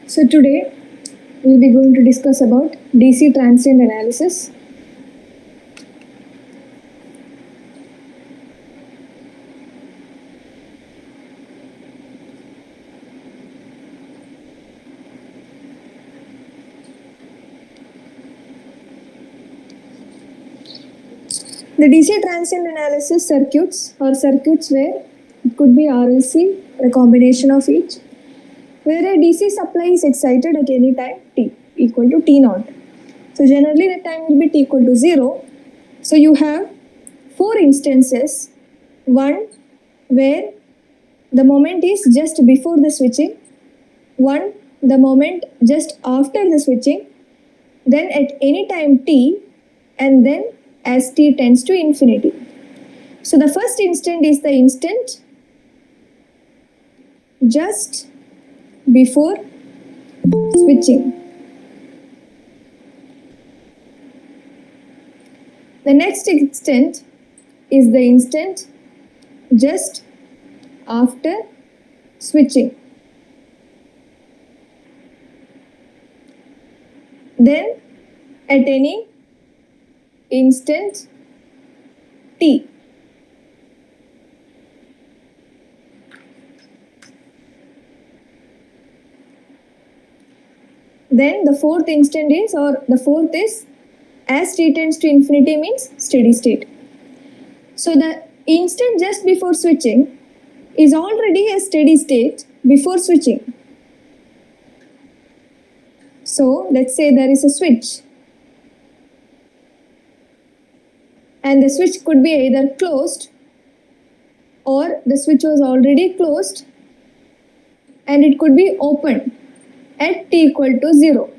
So today we'll be going to discuss about DC transient analysis. The DC transient analysis circuits are circuits where it could be RLC, a combination of each, where a DC supply is excited at any time t equal to t naught. So generally the time will be t equal to 0. So you have 4 instances. One where the moment is just before the switching, one the moment just after the switching, then at any time t, and then as t tends to infinity. So the first instant is the instant just before switching. The next instant is the instant just after switching. Then at any instant t. Then the fourth instant is, or the fourth is, as t tends to infinity means steady state. So the instant just before switching is already a steady state before switching. So let's say there is a switch, and the switch could be either closed or the switch was already closed and it could be open at t equal to 0.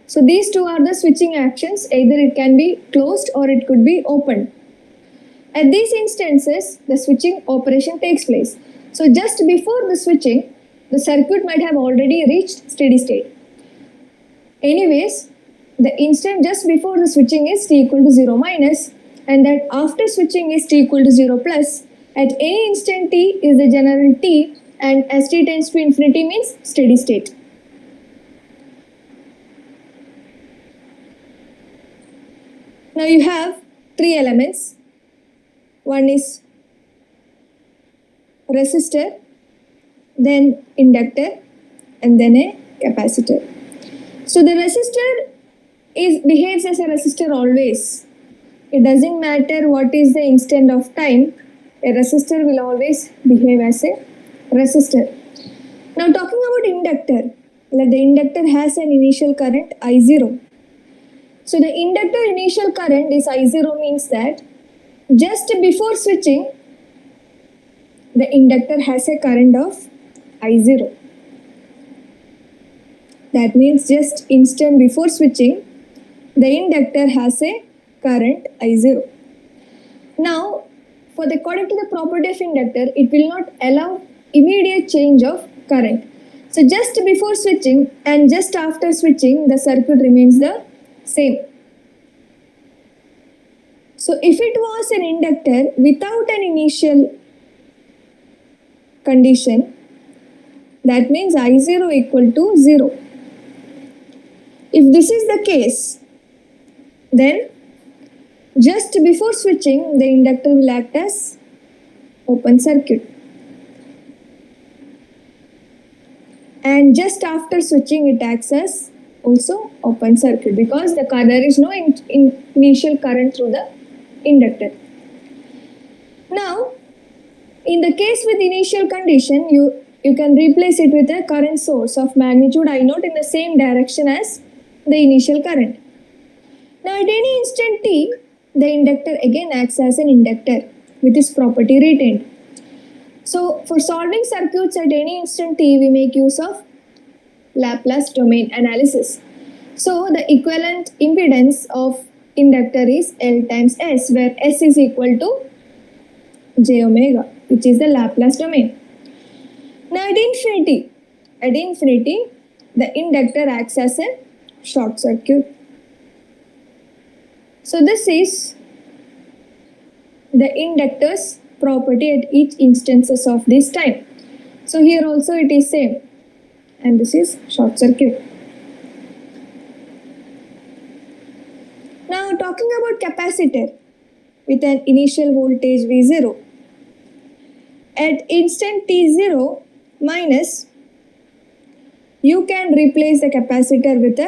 So these two are the switching actions, either it can be closed or it could be open. At these instances, the switching operation takes place. So just before the switching, the circuit might have already reached steady state. Anyways, the instant just before the switching is t equal to 0 minus, and that after switching is t equal to 0 plus. At any instant t is the general t, and as t tends to infinity means steady state. Now you have 3 elements. One is resistor, then inductor, and then a capacitor. So the resistor behaves as a resistor always. It doesn't matter what is the instant of time, a resistor will always behave as a resistor. Now talking about inductor, the inductor has an initial current I0. So the inductor initial current is I0 means that just before switching, the inductor has a current of I0. That means just instant before switching, the inductor has a current I0. Now, according to the property of inductor, it will not allow immediate change of current. So just before switching and just after switching, the circuit remains the same. So if it was an inductor without an initial condition, that means I0 equal to 0. If this is the case, then just before switching, the inductor will act as open circuit. And just after switching, it acts as also open circuit because there is no initial current through the inductor. Now, in the case with initial condition, you can replace it with a current source of magnitude I0 in the same direction as the initial current. Now, at any instant t, the inductor again acts as an inductor with its property retained. So, for solving circuits at any instant t, we make use of Laplace domain analysis. So, the equivalent impedance of inductor is L times S, where S is equal to j omega, which is the Laplace domain. Now, at infinity, the inductor acts as a short circuit. So this is the inductor's property at each instances of this time. So here also it is same. and this is short circuit. Now talking about capacitor with an initial voltage V0. At instant T0 minus, you can replace the capacitor with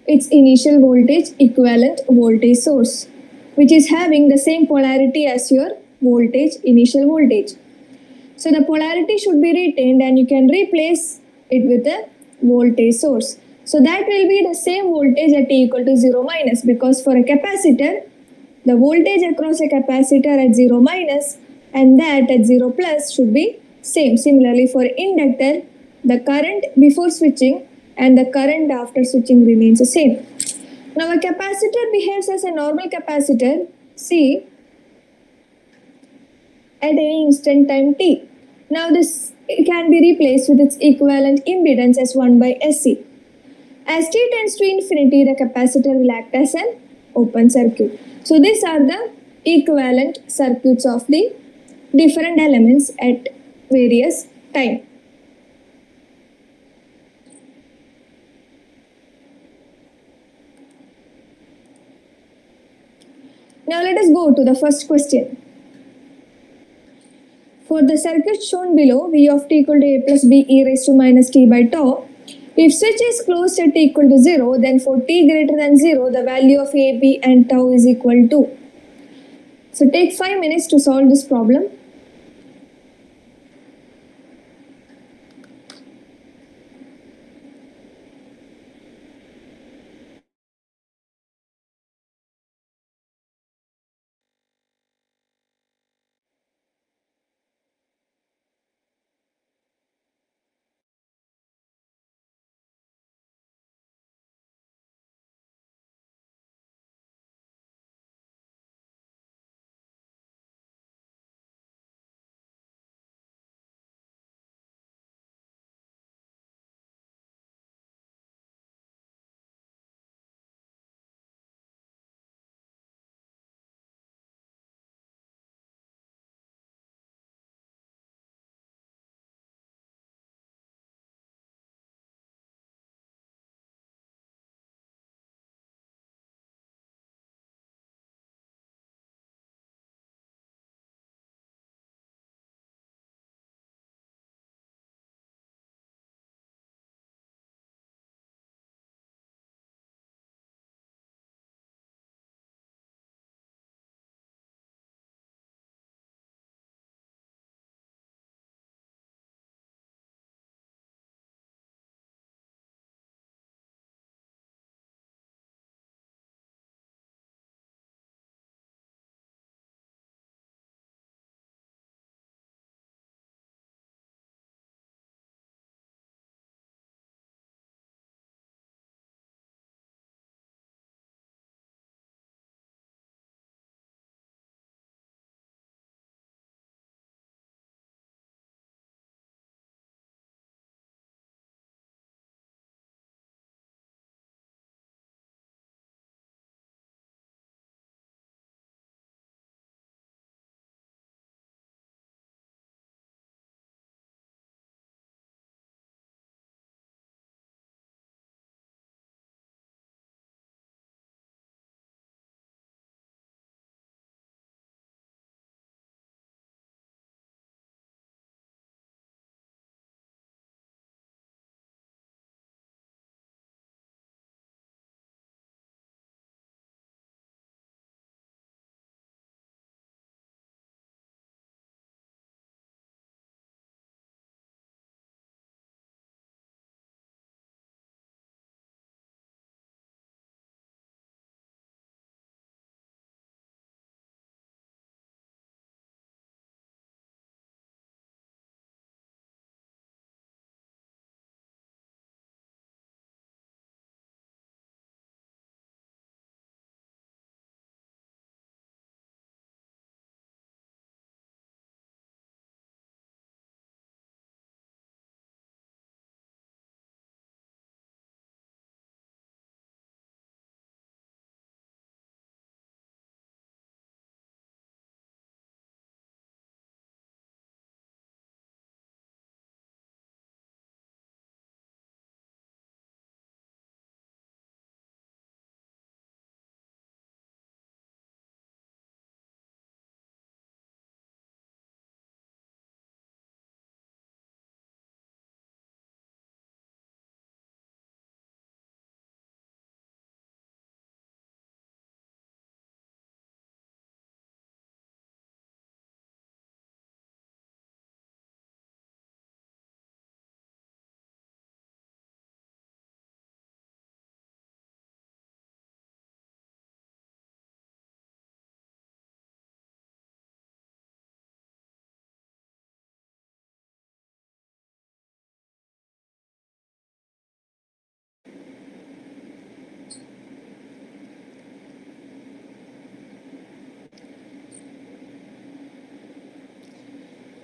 its initial voltage equivalent voltage source, which is having the same polarity as your initial voltage. So the polarity should be retained and you can replace it with a voltage source. So that will be the same voltage at T equal to 0 minus, because for a capacitor, the voltage across a capacitor at 0 minus and that at 0 plus should be same. Similarly for inductor, the current before switching and the current after switching remains the same. Now a capacitor behaves as a normal capacitor, C, at any instant time t. Now this can be replaced with its equivalent impedance as 1 by SC. As t tends to infinity, the capacitor will act as an open circuit. So these are the equivalent circuits of the different elements at various time. Now let us go to the first question. For the circuit shown below, V of t equal to a plus b e raised to minus t by tau, if switch is closed at t equal to 0, then for t greater than 0, the value of a, b and tau is equal to. So take 5 minutes to solve this problem.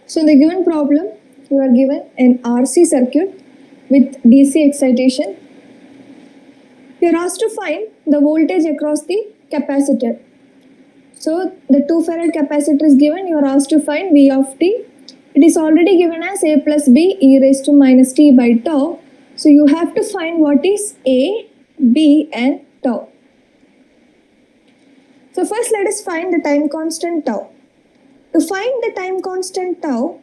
So in the given problem, you are given an RC circuit with DC excitation. You are asked to find the voltage across the capacitor. So the 2 farad capacitor is given, you are asked to find V of t. It is already given as A plus B e raised to minus t by tau. So you have to find what is A, B and tau. So first let us find the time constant tau. To find the time constant tau,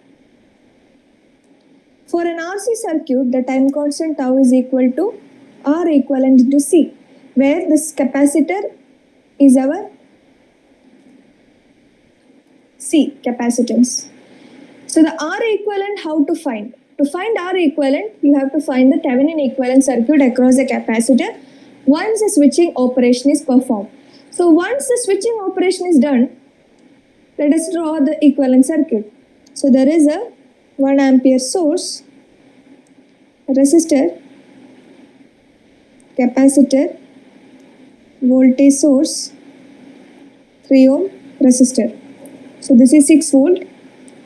for an RC circuit, the time constant tau is equal to R equivalent into C, where this capacitor is our C, capacitance. So the R equivalent, how to find? To find R equivalent, you have to find the Thevenin equivalent circuit across the capacitor once the switching operation is performed. So once the switching operation is done, let us draw the equivalent circuit. So there is a 1 ampere source, resistor, capacitor, voltage source, 3 ohm resistor. So this is 6 volt.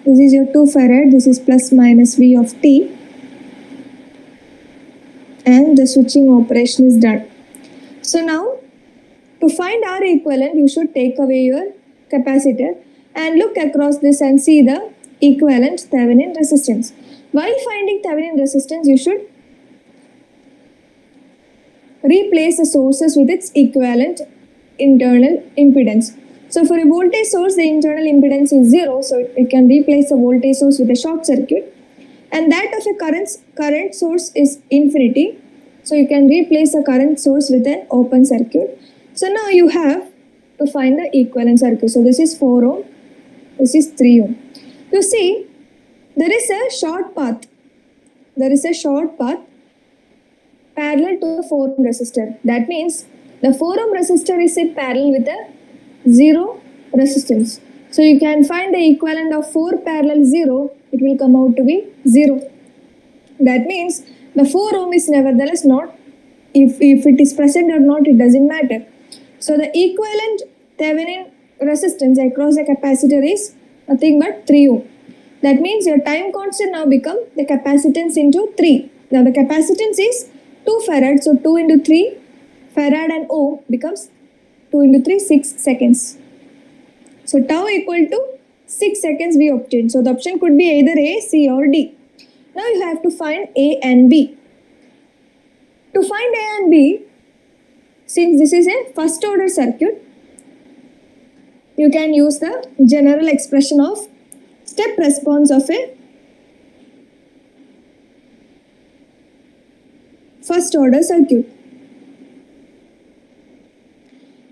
This is your 2 farad. This is plus minus V of t. And the switching operation is done. So now to find R equivalent, you should take away your capacitor and look across this and see the equivalent Thevenin resistance. While finding Thevenin resistance, you should replace the sources with its equivalent internal impedance. So for a voltage source, the internal impedance is 0, so it can replace the voltage source with a short circuit. And that of a current source is infinity, so you can replace the current source with an open circuit. So now you have to find the equivalent circuit. So this is 4 ohm, this is 3 ohm. You see, there is a short path. There is a short path parallel to the 4 ohm resistor. That means the 4 ohm resistor is in parallel with a 0 resistance. So you can find the equivalent of 4 parallel 0, it will come out to be 0. That means the 4 ohm is nevertheless not, if it is present or not, it doesn't matter. So the equivalent Thevenin resistance across the capacitor is nothing but 3 ohm. That means your time constant now become the capacitance into 3. Now the capacitance is 2 farad, so 2 into 3 farad and ohm becomes 2 into 3, 6 seconds. So tau equal to 6 seconds we obtained. So the option could be either A, C or D. Now you have to find A and B. To find A and B, since this is a first order circuit, you can use the general expression of step response of a first order circuit,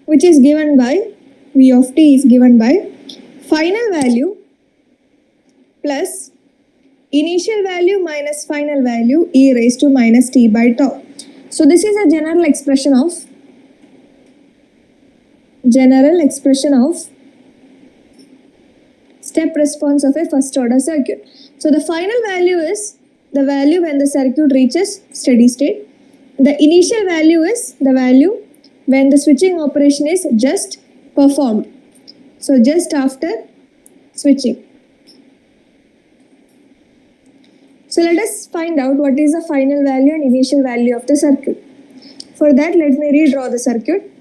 which is given by V of t is given by final value plus initial value minus final value e raised to minus t by tau. So this is a general expression of step response of a first order circuit. So the final value is the value when the circuit reaches steady state. The initial value is the value when the switching operation is just performed. So just after switching. So let us find out what is the final value and initial value of the circuit. For that, let me redraw the circuit.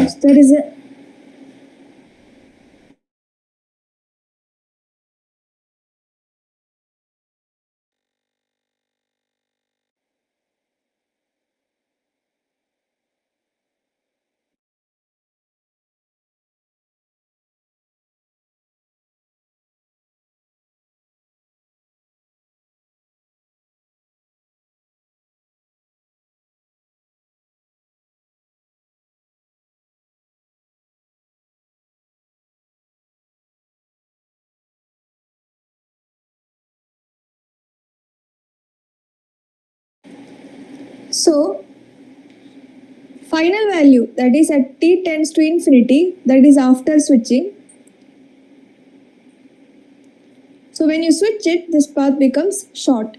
So there is a so final value, that is at t tends to infinity, that is after switching. So when you switch it, this path becomes short.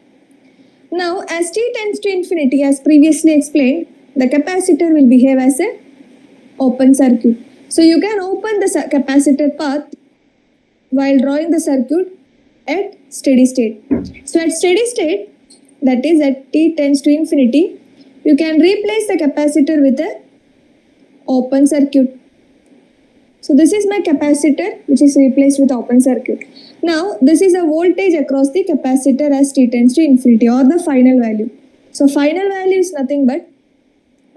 Now as t tends to infinity, as previously explained, the capacitor will behave as a open circuit. So you can open the capacitor path while drawing the circuit at steady state. So at steady state, that is at t tends to infinity, you can replace the capacitor with a open circuit. So this is my capacitor which is replaced with open circuit. Now this is a voltage across the capacitor as t tends to infinity, or the final value. So final value is nothing but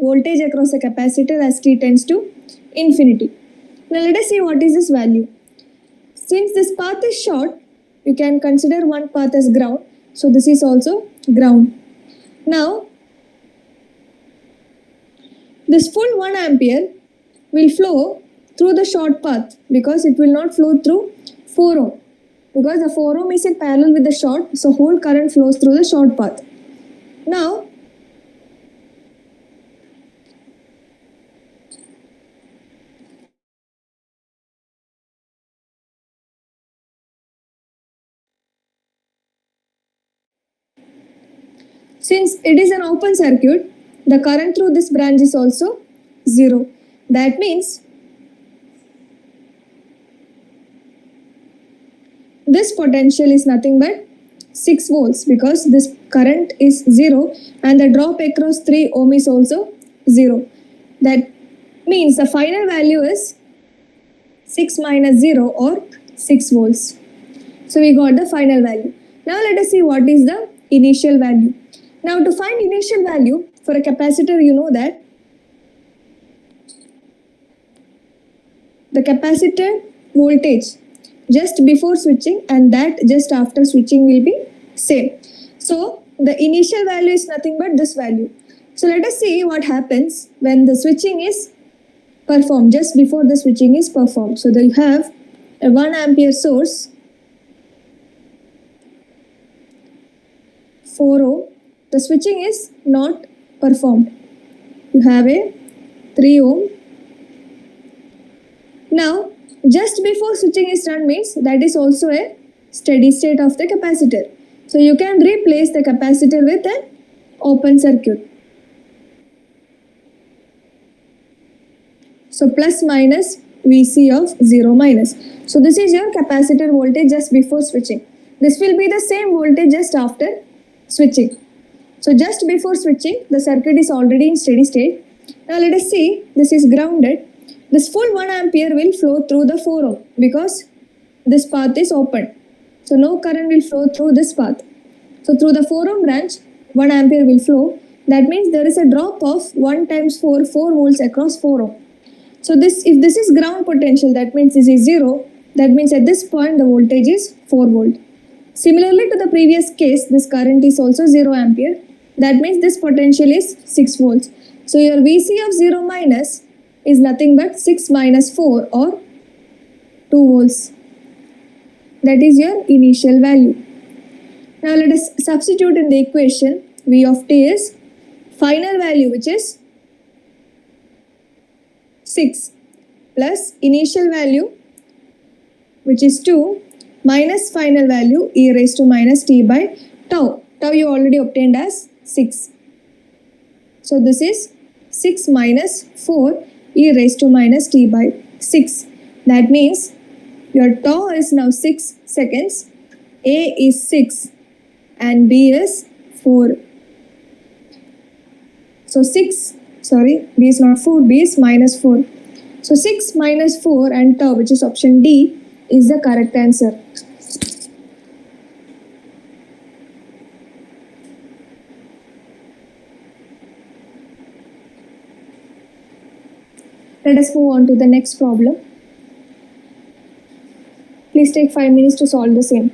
voltage across the capacitor as t tends to infinity. Now let us see what is this value. Since this path is short, you can consider one path as ground. So this is also ground. Now this full 1 ampere will flow through the short path because it will not flow through 4 ohm. Because the 4 ohm is in parallel with the short, so whole current flows through the short path. Now since it is an open circuit, the current through this branch is also 0. That means this potential is nothing but 6 volts because this current is 0 and the drop across 3 ohm is also 0. That means the final value is 6 minus 0 or 6 volts. So we got the final value. Now let us see what is the initial value. Now to find initial value for a capacitor, you know that the capacitor voltage just before switching and that just after switching will be same. So the initial value is nothing but this value. So let us see what happens when the switching is performed, just before the switching is performed. So you have a 1 ampere source, 4 ohm. The switching is not performed. You have a 3 ohm. Now just before switching is done means that is also a steady state of the capacitor. So you can replace the capacitor with an open circuit. So plus minus Vc of 0 minus. So this is your capacitor voltage just before switching. This will be the same voltage just after switching. So just before switching, the circuit is already in steady state. Now let us see, this is grounded. This full 1 ampere will flow through the 4 ohm because this path is open. So no current will flow through this path. So through the 4 ohm branch, 1 ampere will flow. That means there is a drop of 1 times 4, 4 volts across 4 ohm. So if this is ground potential, that means this is 0. That means at this point the voltage is 4 volt. Similarly to the previous case, this current is also 0 ampere. That means this potential is 6 volts. So your Vc of 0 minus is nothing but 6 minus 4 or 2 volts. That is your initial value. Now let us substitute in the equation. V of t is final value, which is 6, plus initial value, which is 2, minus final value e raised to minus t by tau. Tau you already obtained as 6. So this is 6 minus 4 e raised to minus t by 6. That means your tau is now 6 seconds, A is 6 and B is 4. So B is not 4, B is minus 4. So 6 minus 4 and tau, which is option D, is the correct answer. Let us move on to the next problem. Please take 5 minutes to solve the same.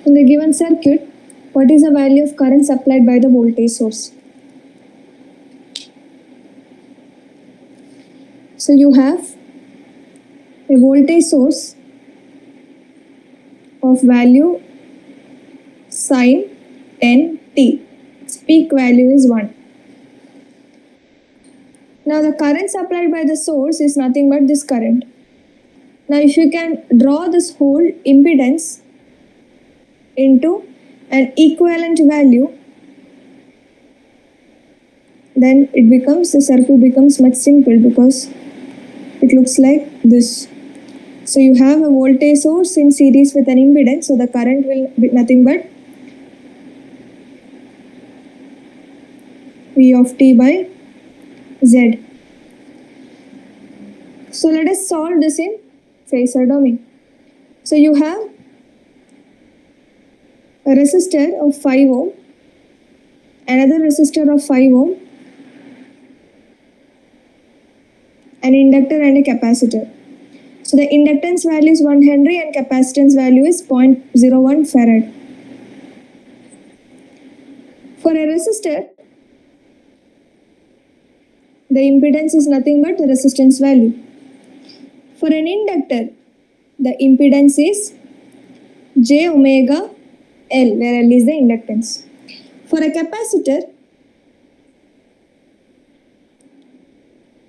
In the given circuit, what is the value of current supplied by the voltage source? So you have a voltage source of value sine 10t. Its peak value is 1. Now the current supplied by the source is nothing but this current. Now if you can draw this whole impedance into an equivalent value, then the circuit becomes much simple because it looks like this. So you have a voltage source in series with an impedance, so the current will be nothing but V of t by Z. So let us solve this in phasor domain. So you have a resistor of 5 ohm, another resistor of 5 ohm, an inductor and a capacitor. So the inductance value is 1 Henry and capacitance value is 0.01 Farad. For a resistor, the impedance is nothing but the resistance value. For an inductor, the impedance is j omega L, where L is the inductance. For a capacitor,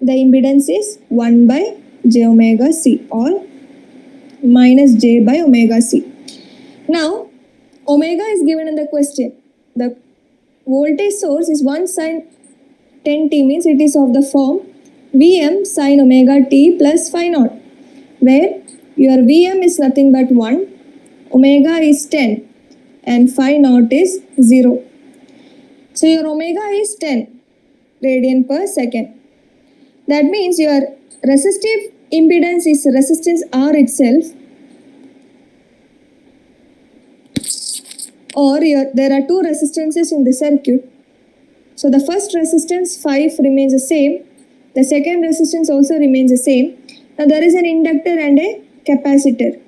the impedance is 1 by j omega C or minus j by omega C. Now, omega is given in the question. The voltage source is 1 sine 10t, means it is of the form Vm sine omega t plus phi naught, where your Vm is nothing but 1, omega is 10 and phi naught is 0. So your omega is 10 radian per second. That means your resistive impedance is resistance R itself, or there are two resistances in the circuit. So the first resistance 5 remains the same, the second resistance also remains the same. Now there is an inductor and a capacitor.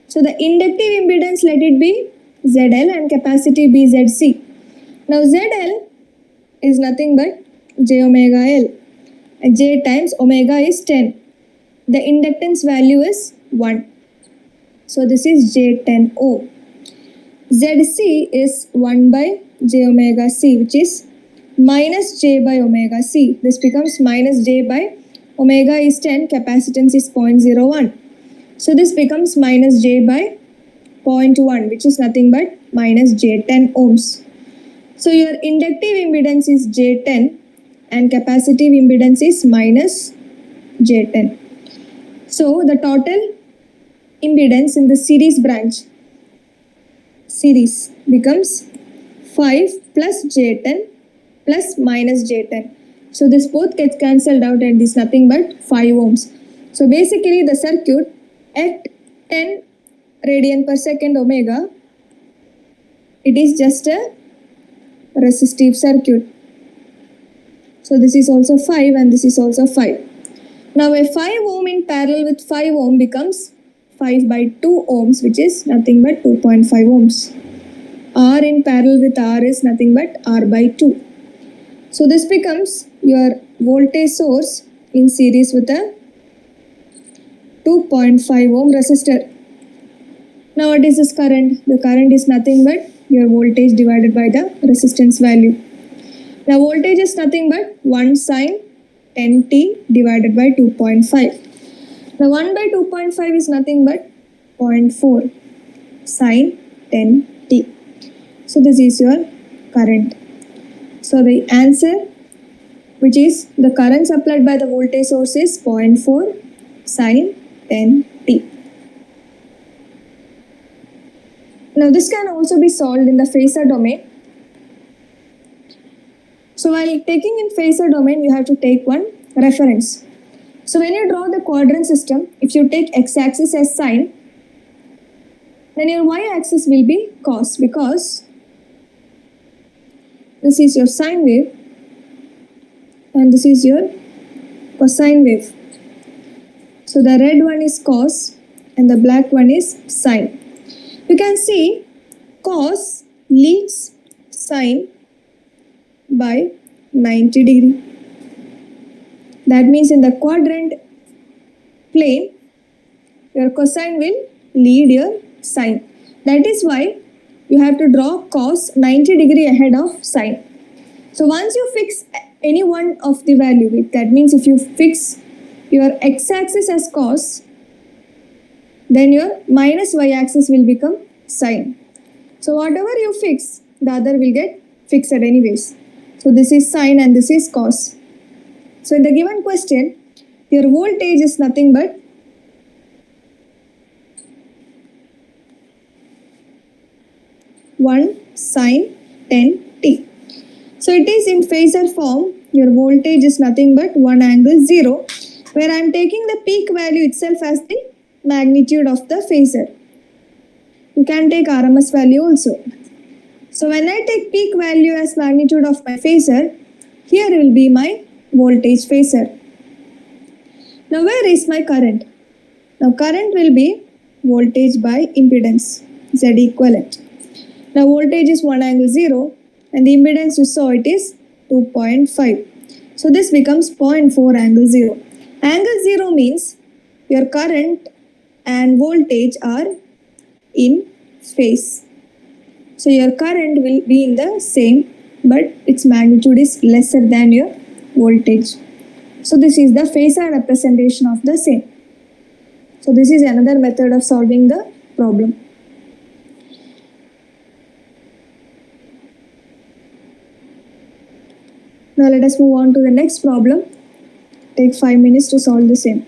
So the inductive impedance, let it be ZL and capacity be ZC. Now ZL is nothing but j omega L. J times omega is 10. The inductance value is 1. So this is J10 ohm. ZC is 1 by j omega C, which is minus j by omega C. This becomes minus j by omega is 10, capacitance is 0.01. So this becomes minus j by 0.1, which is nothing but minus J10 ohms. So your inductive impedance is J10 and capacitive impedance is minus J10. So the total impedance in the series branch becomes 5 plus J10 plus minus J10. So this both gets cancelled out and is nothing but 5 ohms. So basically the circuit at 10 radian per second omega, it is just a resistive circuit. So this is also 5 and this is also 5. Now a 5 ohm in parallel with 5 ohm becomes 5 by 2 ohms, which is nothing but 2.5 ohms. R in parallel with R is nothing but R by 2. So this becomes your voltage source in series with a 2.5 ohm resistor. Now what is this current? The current is nothing but your voltage divided by the resistance value. Now voltage is nothing but 1 sine 10t divided by 2.5. Now 1 by 2.5 is nothing but 0.4 sine 10t. So this is your current. So the answer, which is the current supplied by the voltage source, is 0.4 sine 10t. Now this can also be solved in the phasor domain. So while taking in phasor domain, you have to take one reference. So when you draw the quadrant system, if you take x-axis as sine, then your y-axis will be cos, because this is your sine wave and this is your cosine wave. So the red one is cos and the black one is sine. You can see cos leads sine by 90 degree. That means in the quadrant plane, your cosine will lead your sine. That is why you have to draw cos 90 degree ahead of sine. So once you fix any one of the value, that means if you fix your x-axis as cos, then your minus y-axis will become sine. So whatever you fix, the other will get fixed anyways. So this is sine and this is cos. So in the given question, your voltage is nothing but one sine 10t. So it is in phasor form. Your voltage is nothing but 1 angle 0, where I am taking the peak value itself as the magnitude of the phasor. You can take RMS value also. So when I take peak value as magnitude of my phasor, here will be my voltage phasor. Now where is my current? Now current will be voltage by impedance, Z equivalent. Now voltage is 1 angle 0 and the impedance you saw it is 2.5. So this becomes 0.4 angle 0. Angle 0 means your current and voltage are in phase. So your current will be in the same, but its magnitude is lesser than your voltage. So this is the phasor representation of the same. So this is another method of solving the problem. Now let us move on to the next problem. Take 5 minutes to solve the same.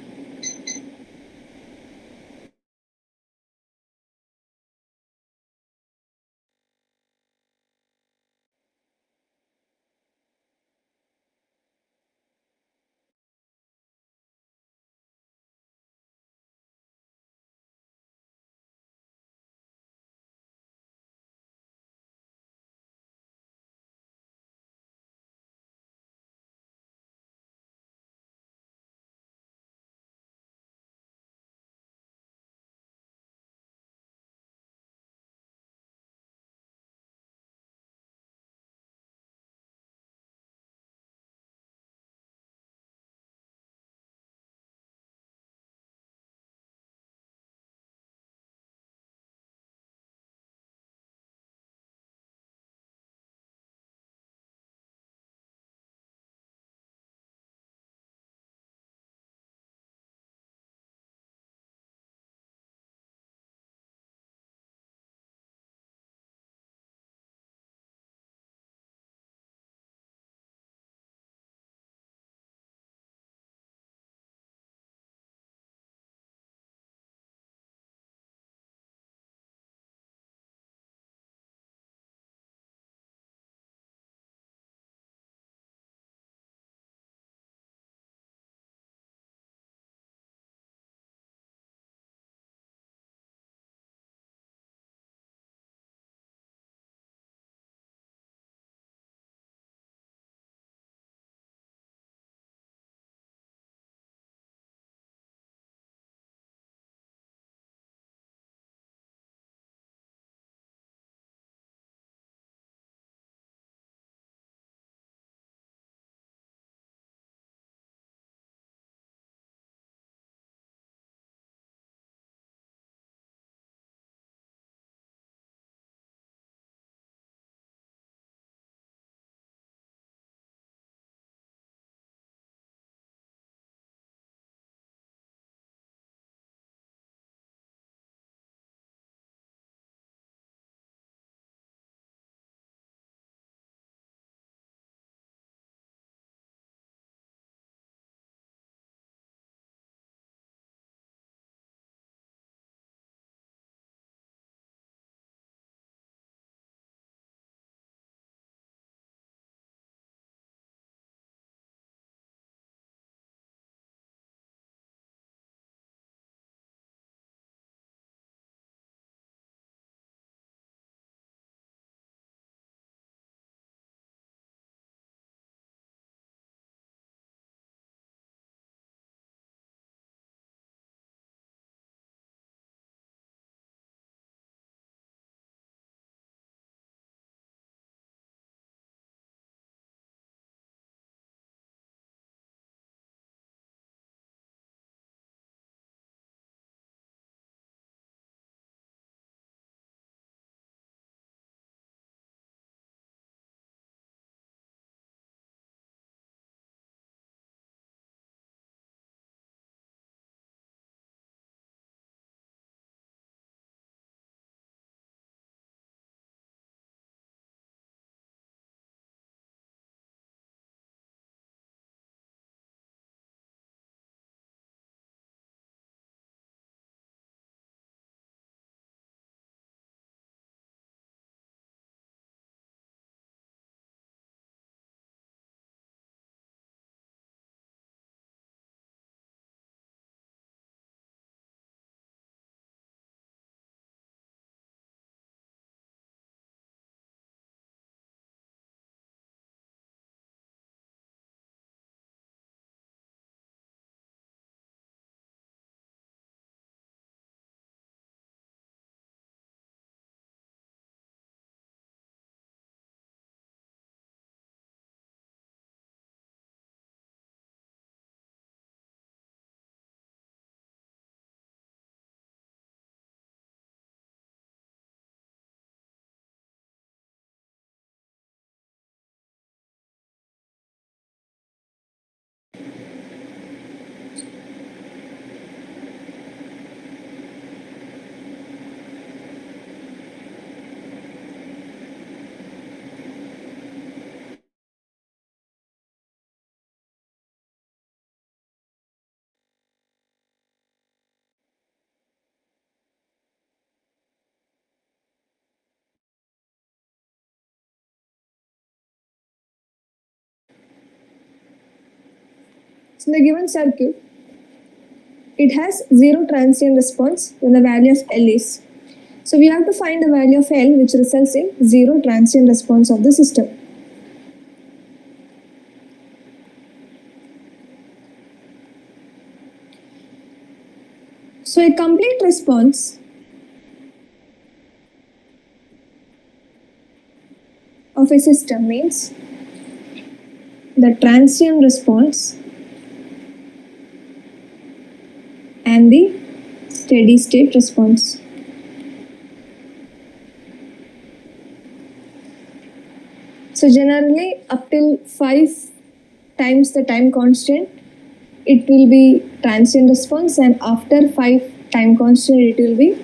So in the given circuit, it has zero transient response when the value of L is. So we have to find the value of L which results in zero transient response of the system. So a complete response of a system means the transient response and the steady state response. So generally up till 5 times the time constant, it will be transient response, and after 5 time constant it will be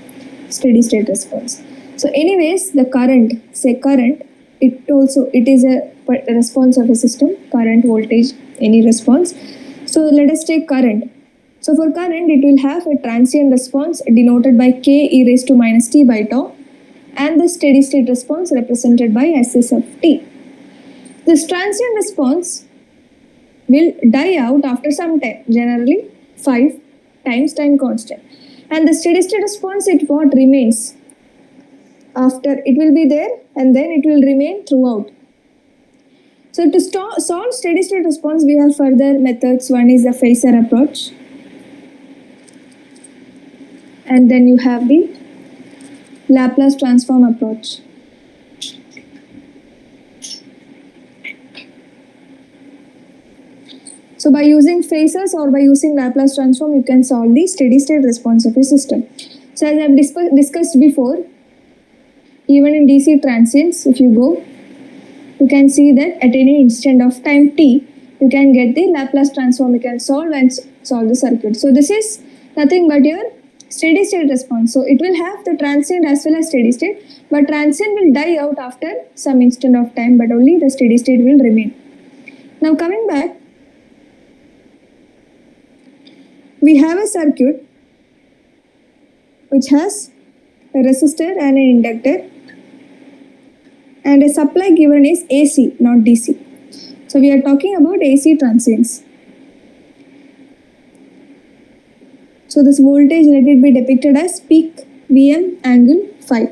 steady state response. So anyways, the current, say current, it is a response of a system, current, voltage, any response. So let us take current. So for current, it will have a transient response denoted by k e raised to minus t by tau, and the steady state response represented by ss of t. This transient response will die out after some time, generally 5 times time constant. And the steady state response, it what remains after, it will be there and then it will remain throughout. So to solve steady state response, we have further methods. One is the phasor approach, and then you have the Laplace transform approach. So by using phasors or by using Laplace transform, you can solve the steady state response of a system. So as I have discussed before, even in DC transients, if you go, you can see that at any instant of time t, you can get the Laplace transform, you can solve and solve the circuit. So this is nothing but your steady state response. So it will have the transient as well as steady state, but transient will die out after some instant of time, but only the steady state will remain. Now coming back, we have a circuit which has a resistor and an inductor, and a supply given is AC, not DC. So we are talking about AC transients. So this voltage, let it be depicted as peak Vm angle phi,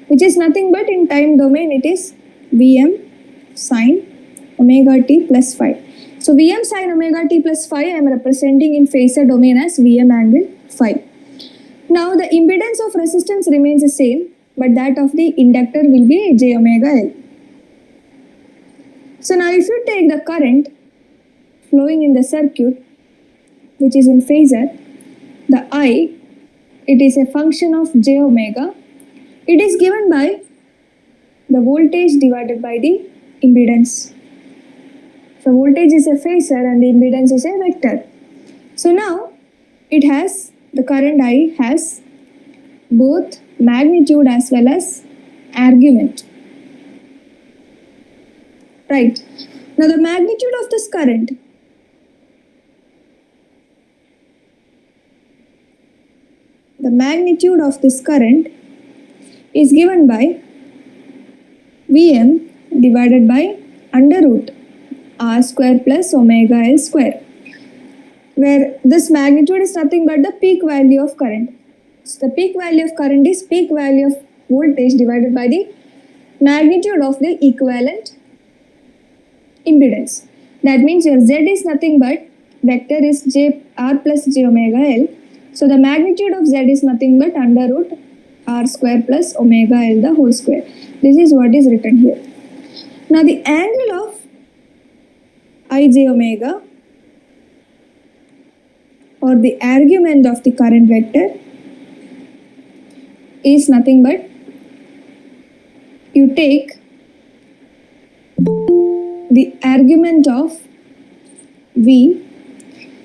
which is nothing but in time domain it is Vm sine omega t plus phi. So Vm sine omega t plus phi I am representing in phasor domain as Vm angle phi. Now the impedance of resistance remains the same, but that of the inductor will be j omega L. So now if you take the current flowing in the circuit, which is in phasor, the I, it is a function of j omega. It is given by the voltage divided by the impedance. So voltage is a phasor and the impedance is a vector. So now it has, the current I has both magnitude as well as argument. Right. Now the magnitude of this current, is given by Vm divided by under root r square plus omega L square, where this magnitude is nothing but the peak value of current. So the peak value of current is peak value of voltage divided by the magnitude of the equivalent impedance. That means your Z is nothing but, vector is j r plus j omega L. So the magnitude of Z is nothing but under root r square plus omega L the whole square. This is what is written here. Now the angle of ij omega, or the argument of the current vector, is nothing but, you take the argument of V,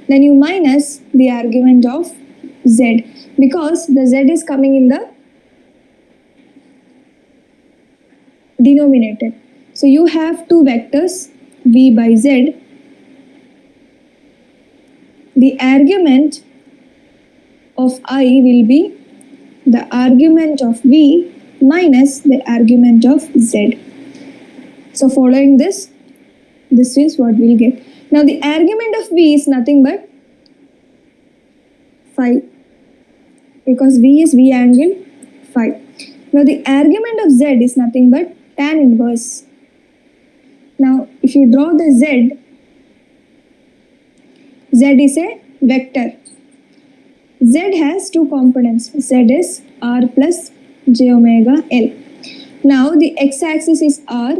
then you minus the argument of Z, because the Z is coming in the denominator. So you have two vectors V by Z. The argument of I will be the argument of V minus the argument of Z. So following this is what we'll get. Now the argument of V is nothing but phi, because V is V angle phi. Now the argument of Z is nothing but tan inverse. Now if you draw the Z is a vector. Z has two components. Z is R plus j omega L. Now the x-axis is R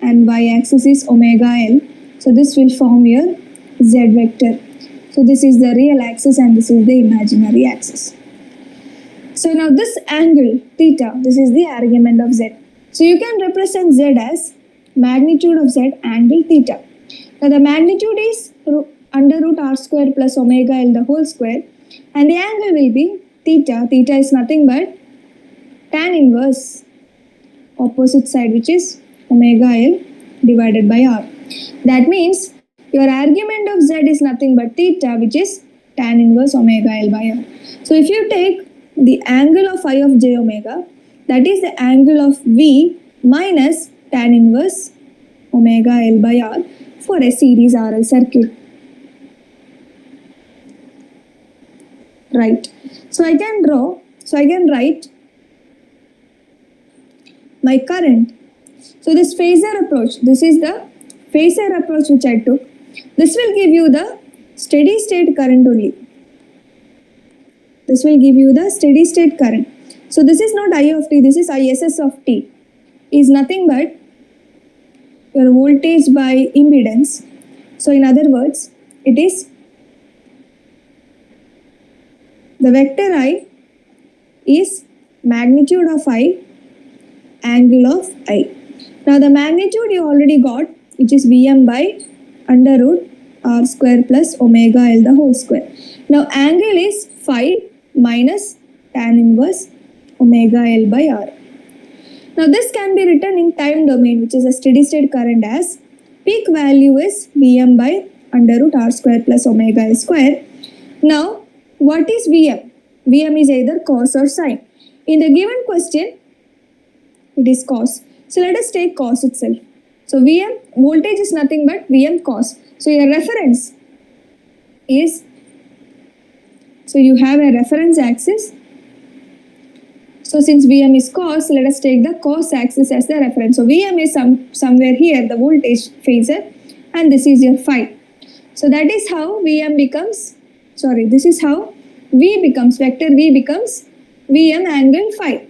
and y-axis is omega L. So this will form your Z vector. So this is the real axis and this is the imaginary axis. So now this angle theta, this is the argument of Z. So you can represent Z as magnitude of Z angle theta. Now the magnitude is under root r square plus omega L the whole square, and the angle will be theta. Theta is nothing but tan inverse opposite side, which is omega L divided by r. That means your argument of Z is nothing but theta, which is tan inverse omega L by r. So if you take the angle of phi of j omega, that is the angle of V minus tan inverse omega L by r for a series RL circuit. Right. So I can write my current. So this phasor approach, this is the phasor approach which I took. This will give you the steady state current only. This will give you the steady state current. So this is not I of t, this is ISS of t. Is nothing but your voltage by impedance. So in other words, it is the vector I is magnitude of I, angle of I. Now the magnitude you already got, which is Vm by under root r square plus omega L the whole square. Now angle is phi minus tan inverse omega L by r. Now this can be written in time domain, which is a steady state current, as peak value is Vm by under root r square plus omega L square. Now what is Vm? Vm is either cos or sine. In the given question, it is cos. So let us take cos itself. So Vm, voltage is nothing but Vm cos. So your reference is, so you have a reference axis. So since Vm is cos, let us take the cos axis as the reference. So Vm is somewhere here, the voltage phasor, and this is your phi. So that is how Vm becomes, this is how V becomes, vector V becomes Vm angle phi.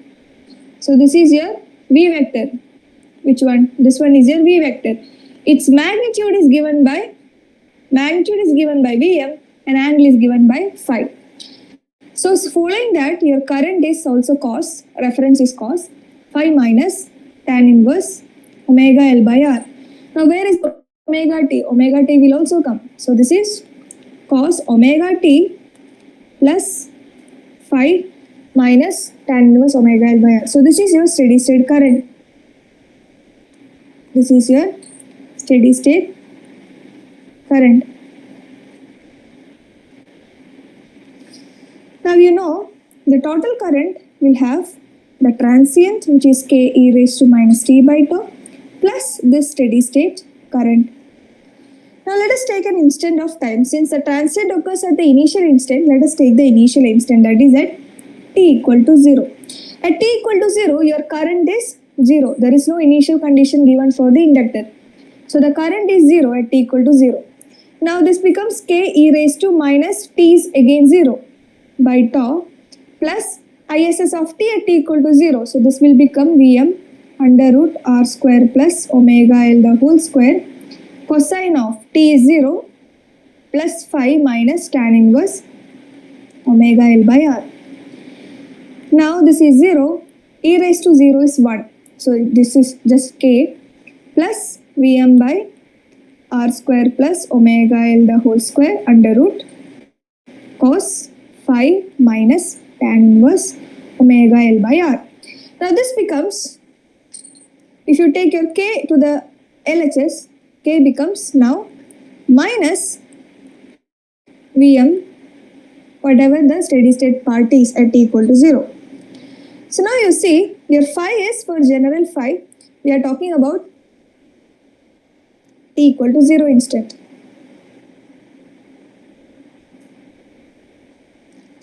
So this is your V vector. Which one? This one is your V vector. Its magnitude is given by Vm and angle is given by phi. So following that, your current is also cos, reference is cos, phi minus tan inverse omega L by r. Now where is omega t? Omega t will also come. So this is cos omega t plus phi minus tan inverse omega L by r. So this is your steady state current. This is your steady state current. Now you know the total current will have the transient, which is k e raised to minus t by tau, plus this steady state current. Now let us take an instant of time. Since the transient occurs at the initial instant, let us take the initial instant, that is at t equal to 0. At t equal to 0, your current is 0. There is no initial condition given for the inductor. So the current is 0 at t equal to 0. Now this becomes k e raised to minus t is again 0 by tau plus ISS of t at t equal to 0. So this will become Vm under root r square plus omega L the whole square cosine of t is 0 plus phi minus tan inverse omega L by r. Now this is 0, e raised to 0 is 1. So this is just k plus Vm by r square plus omega L the whole square under root cos phi minus tan inverse omega L by r. Now this becomes, if you take your k to the LHS, k becomes now minus Vm, whatever the steady state part is at t equal to 0. So now you see your phi is for general phi, we are talking about t equal to 0 instant.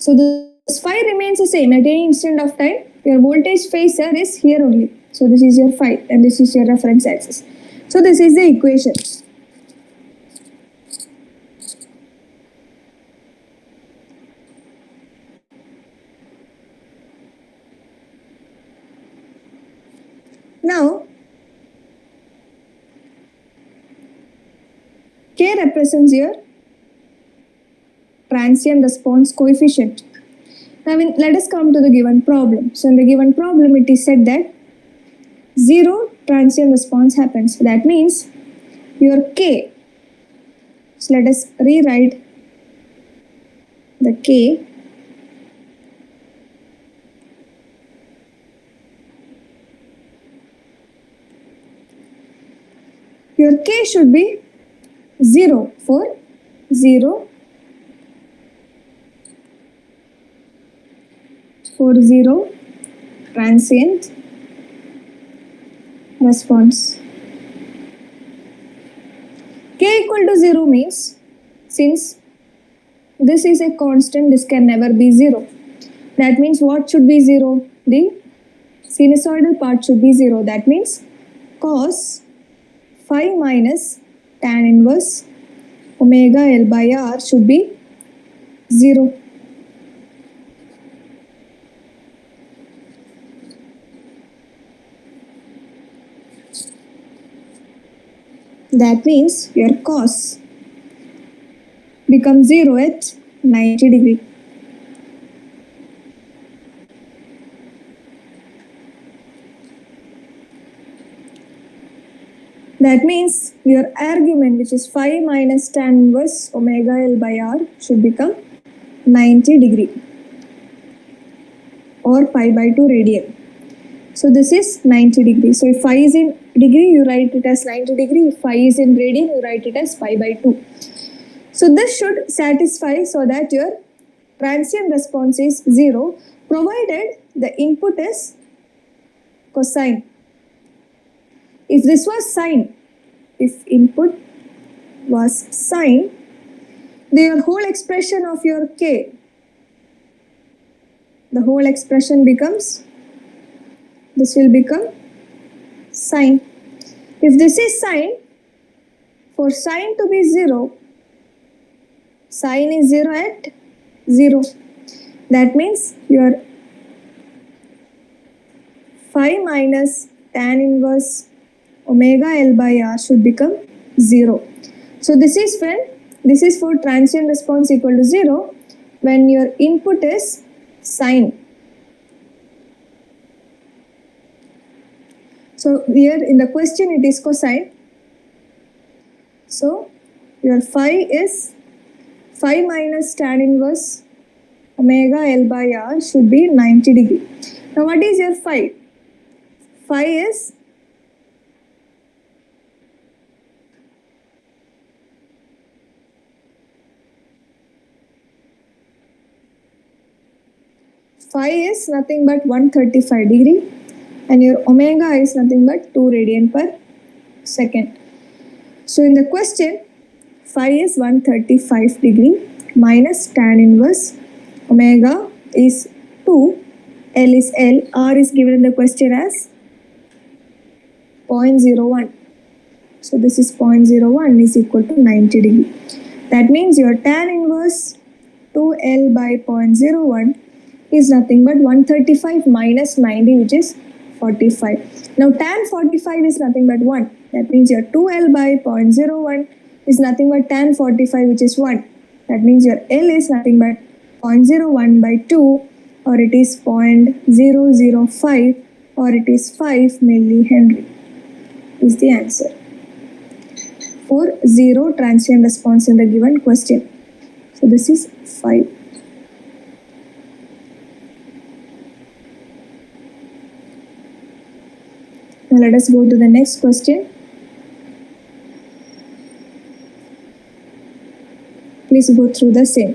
So this phi remains the same at any instant of time. Your voltage phasor is here only. So this is your phi and this is your reference axis. So this is the equation. Now K represents your transient response coefficient. Now let us come to the given problem. So in the given problem it is said that zero transient response happens. That means your K. So let us rewrite the K. Your K should be 0 for 0 transient response. K equal to 0 means since this is a constant, this can never be 0. That means what should be 0? The sinusoidal part should be 0. That means cos phi minus tan inverse omega L by R should be 0. That means your cos becomes 0 at 90 degree. That means your argument, which is phi minus tan inverse omega L by R, should become 90 degree or pi by 2 radian. So this is 90 degree. So if phi is in degree, you write it as 90 degree. If phi is in radian, you write it as pi by 2. So this should satisfy so that your transient response is 0, provided the input is cosine. If this was sine, if input was sine, the whole expression of your K, the whole expression becomes, this will become sine. If this is sine, for sine to be 0, sine is 0 at 0. That means your phi minus tan inverse omega L by R should become 0. So this is for transient response equal to 0 when your input is sine. So here in the question it is cosine. So your phi is phi minus tan inverse omega L by R should be 90 degree. Now what is your phi? Phi is nothing but 135 degree and your omega is nothing but 2 radian per second. So in the question, phi is 135 degree minus tan inverse omega is 2, L is L, R is given in the question as 0.01. So this is 0.01 is equal to 90 degree. That means your tan inverse 2L by 0.01 is nothing but 135 minus 90, which is 45. Now tan 45 is nothing but 1. That means your 2L by 0.01 is nothing but tan 45, which is 1. That means your L is nothing but 0.01 by 2, or it is 0.005, or it is 5 millihenry is the answer for 0 transient response in the given question. So this is 5. Now let us go to the next question. Please go through the same.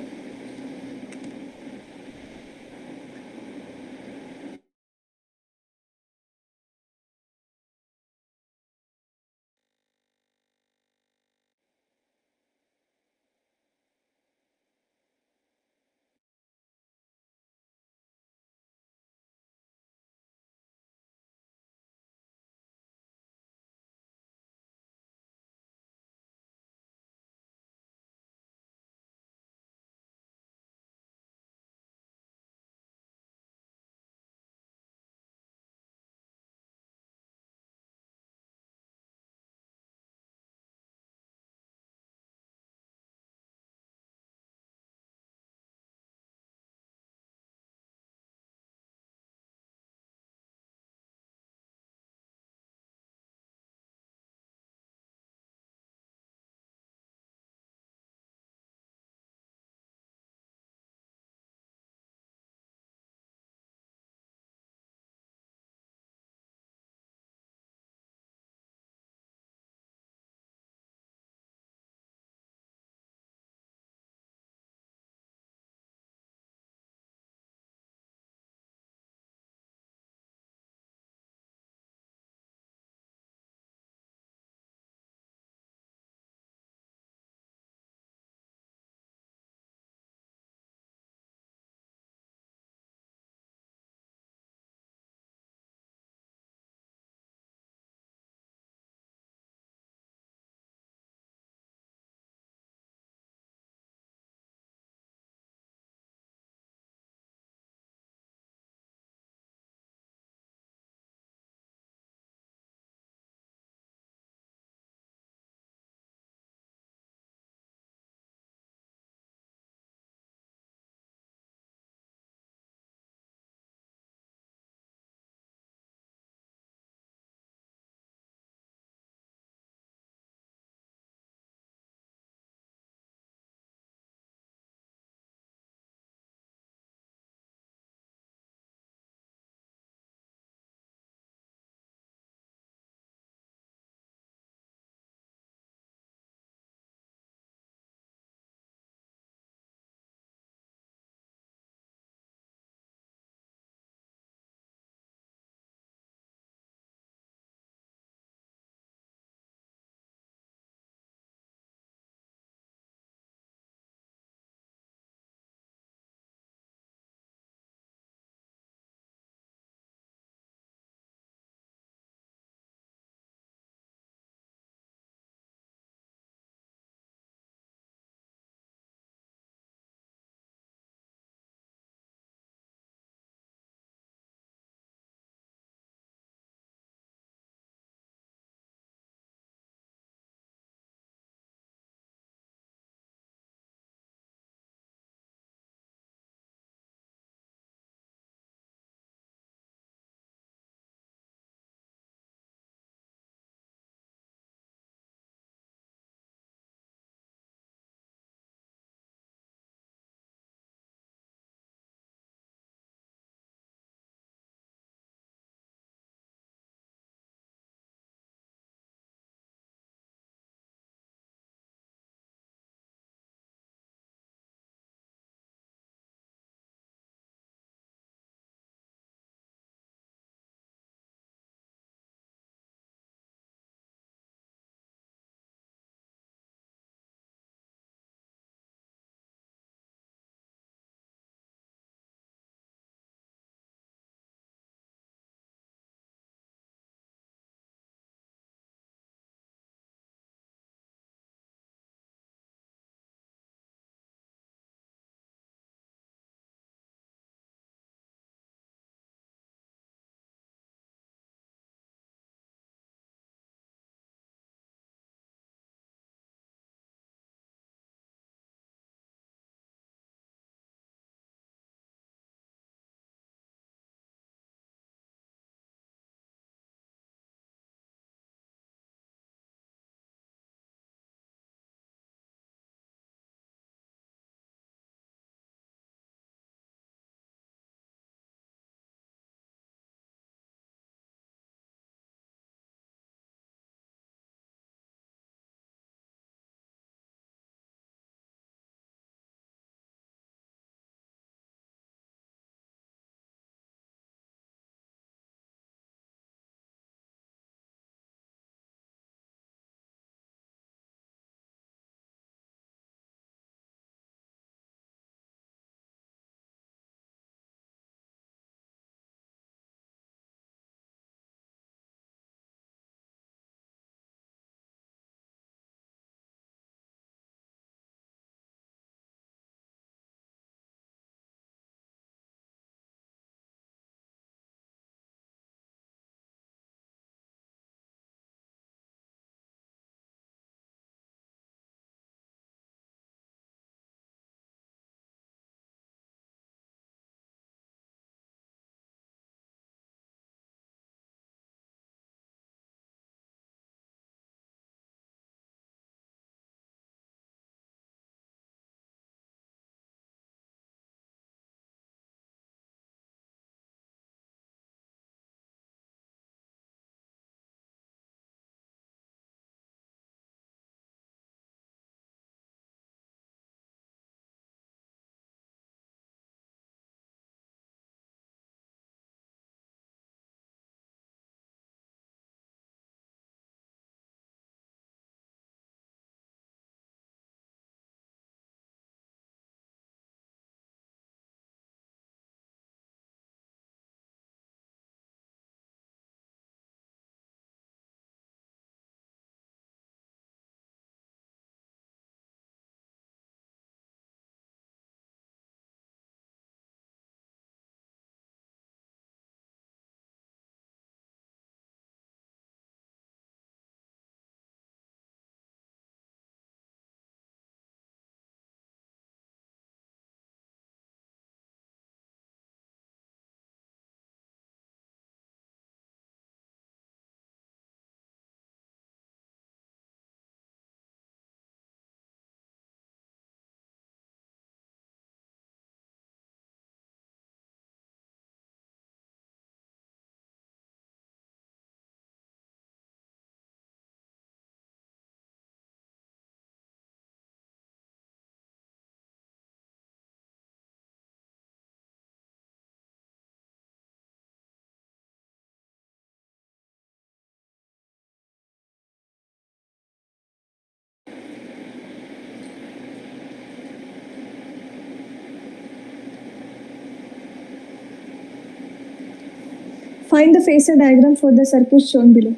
Find the phasor diagram for the circuit shown below.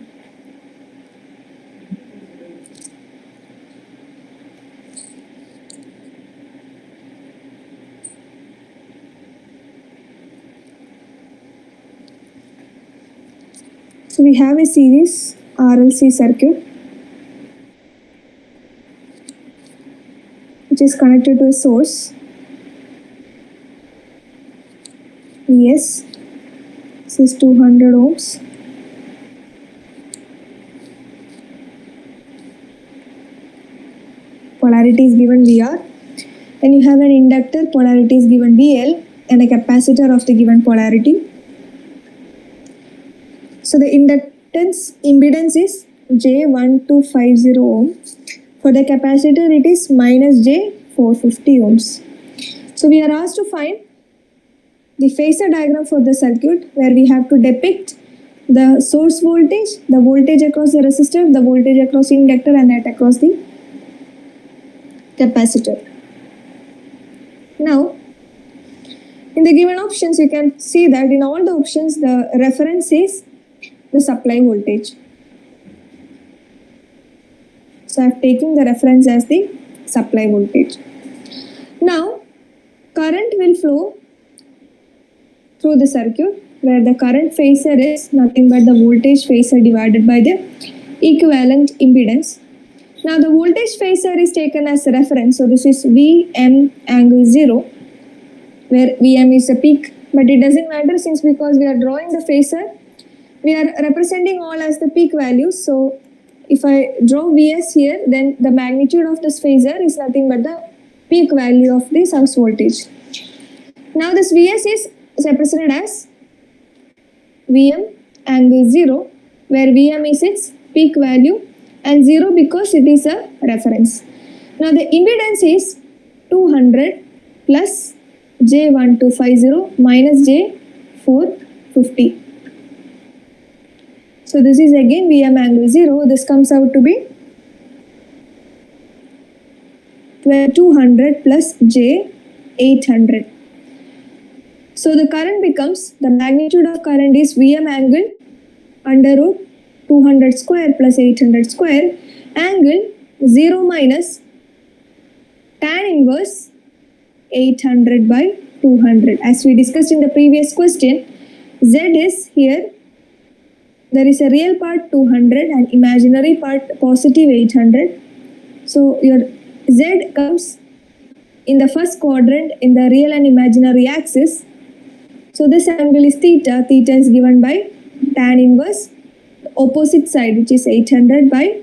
So we have a series RLC circuit which is connected to a source Vs. This is 200 ohms. Polarity is given VR. Then you have an inductor, polarity is given VL, and a capacitor of the given polarity. So the inductance impedance is J1250 ohm. For the capacitor it is minus J450 ohms. So we are asked to find the phasor diagram for the circuit where we have to depict the source voltage, the voltage across the resistor, the voltage across the inductor, and that across the capacitor. Now, in the given options, you can see that in all the options, the reference is the supply voltage. So I have taken the reference as the supply voltage. Now, current will flow through the circuit where the current phasor is nothing but the voltage phasor divided by the equivalent impedance. Now the voltage phasor is taken as a reference, so this is Vm angle 0, where Vm is a peak, but it doesn't matter since because we are drawing the phasor, we are representing all as the peak values. So if I draw Vs here, then the magnitude of this phasor is nothing but the peak value of the source voltage. Now this Vs is represented as Vm angle 0, where Vm is its peak value and 0 because it is a reference. Now the impedance is 200 plus J1250 minus J450. So this is again Vm angle 0. This comes out to be 200 plus J800. So the current becomes, the magnitude of current is Vm angle under root 200 square plus 800 square angle 0 minus tan inverse 800 by 200. As we discussed in the previous question, Z is here, there is a real part 200 and imaginary part positive 800. So your Z comes in the first quadrant in the real and imaginary axis. So this angle is theta. Theta is given by tan inverse opposite side, which is 800, by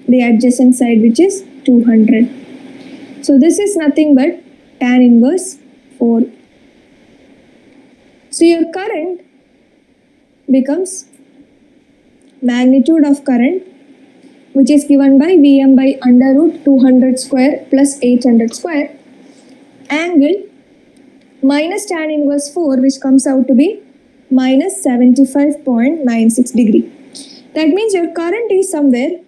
the adjacent side, which is 200. So this is nothing but tan inverse 4. So your current becomes magnitude of current, which is given by Vm by under root 200 square plus 800 square angle minus tan inverse 4, which comes out to be minus 75.96 degree. That means your current is somewhere,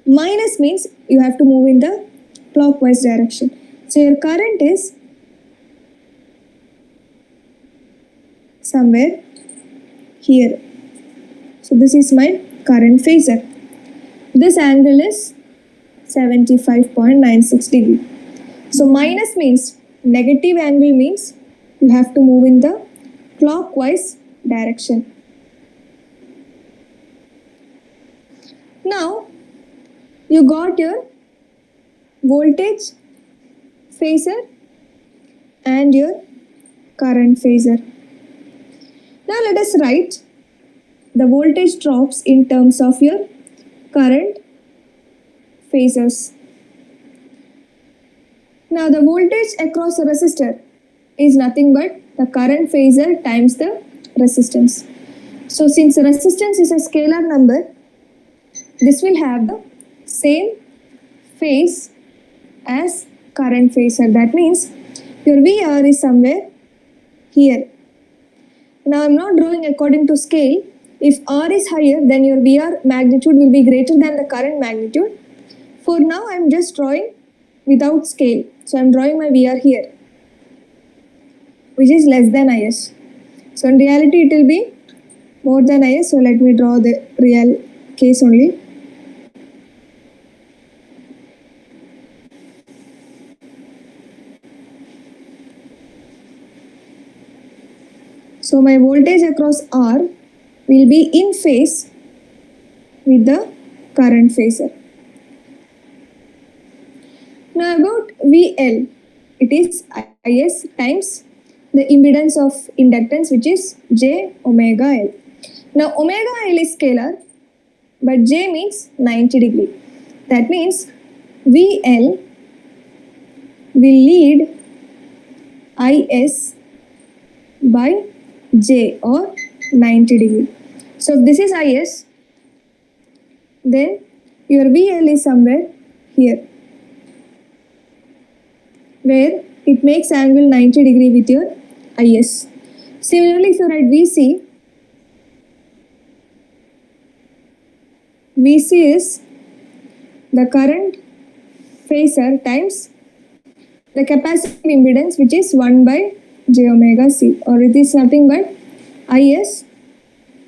minus means you have to move in the clockwise direction. So your current is somewhere here. So this is my current phasor. This angle is 75.96 degree. So minus means, negative angle means you have to move in the clockwise direction. Now you got your voltage phasor and your current phasor. Now let us write the voltage drops in terms of your current phasors. Now the voltage across a resistor is nothing but the current phasor times the resistance. So since resistance is a scalar number, this will have the same phase as current phasor. That means your VR is somewhere here. Now I am not drawing according to scale. If R is higher, then your VR magnitude will be greater than the current magnitude. For now I am just drawing without scale. So I am drawing my VR here, which is less than IS. So in reality it will be more than IS. So let me draw the real case only. So my voltage across R will be in phase with the current phasor. Now about VL, it is IS times the impedance of inductance, which is J omega L. Now omega L is scalar, but J means 90 degree. That means VL will lead IS by J or 90 degree. So if this is IS, then your VL is somewhere here, where it makes angle 90 degree with your IS. Similarly, if you write VC is the current phasor times the capacitive impedance, which is 1 by J omega C, or it is nothing but IS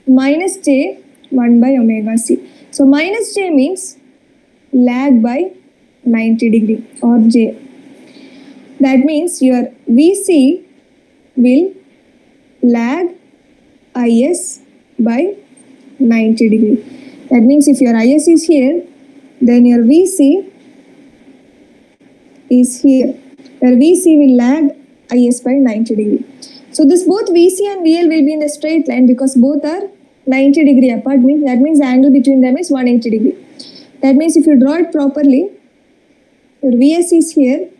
minus J 1 by omega C. So minus J means lag by 90 degree or J. That means your VC will lag IS by 90 degree. That means if your IS is here, then your VC is here, where VC will lag IS by 90 degree. So this both VC and VL will be in a straight line because both are 90 degree apart. That means the angle between them is 180 degree. That means if you draw it properly, your VS is here,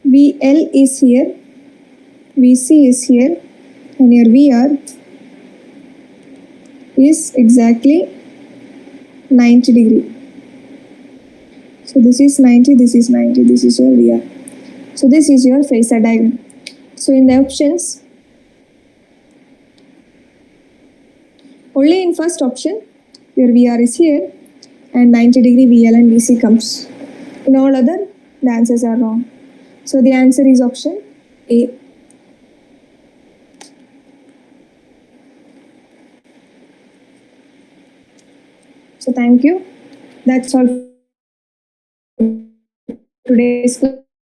VL is here, VC is here, and your VR is exactly 90 degree. So this is 90, this is 90, this is your VR. So this is your phasor diagram. So in the options, only in first option, your VR is here and 90 degree VL and VC comes. In all other, the answers are wrong. So the answer is option A. So thank you. That's all for today's class.